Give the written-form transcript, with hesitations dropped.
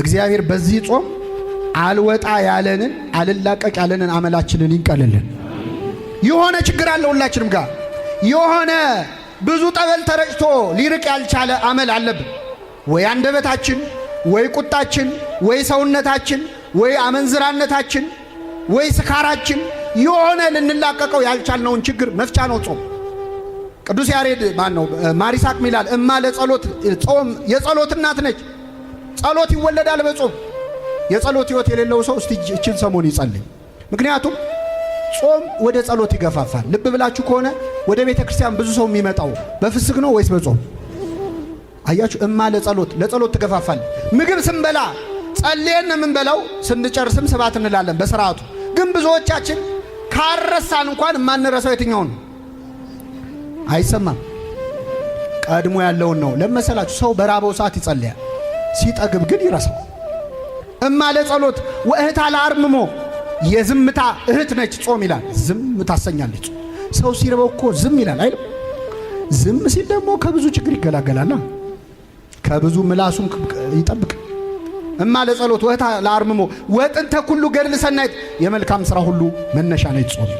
እግዚአብሔር በዚህ ጾም አልወጣ ያለንን አልላቀቅ ያለንን አመላችንን ይንቀልልን። የሆነ ችግር አለ ሁላችንም ጋር የሆነ ብዙ ጠበል ተረጭቶ ሊርቅ ያልቻለ አመል አለብን። ወይ አንደበታችን፣ ወይ ቁጣችን፣ ወይ ሰውነታችን፣ ወይ አመንዝራነታችን፣ ወይ ስካራችን የሆነ ልንላቀቀው ያልቻልነውን ችግር መፍቻ ነው ጾም። ቅዱስ ያሬድ ማር ይስሐቅ ይላል እማ ለጸሎት ጾም የጸሎት እናት ነች። ጸሎት ይወለዳል በጾም። የጸሎት ሕይወት የሌለው ሰው እስቲ እችን ሰሞን ይጸልይ። ምክንያቱም ጾም ወደ ጸሎት ይገፋፋል። ልብ ብላችሁ ከሆነ ወደ ቤተ ክርስቲያን ብዙ ሰው የሚመጣው በፍስክ ነው ወይስ በጾም? አያችሁ፣ እማ ለጸሎት ትገፋፋል። ምግብ ስንበላ ጸልየን የምንበላው ስንጨርስም ስብሐት እንላለን በስርዓቱ። ግን ብዙዎቻችን ካረሳን እንኳን የማንረሳው የትኛውን ነው? አይሰማም። ቀድሞ ያለውን ነው። ለመሰላችሁ ሰው በራበው ሰዓት ይጸልያል፣ ሲጠግብ ግን ይረሳው። እማ ለጸሎት ወእህታ ለአርምሞ የዝምታ እህት ነች ጾም ይላል። ዝም ታሰኛለች። ሰው ሲርበው እኮ ዝም ይላል አይደል? ዝም ሲል ደግሞ ከብዙ ችግር ይገላገላል። ከብዙ ምላሱም ይጠብቅ። እማ ለጸሎት ወእህታ ለአርምሞ ወጥንተ ኩሉ ገድል ሰናይት የመልካም ሥራ ሁሉ መነሻ ነች ጾም።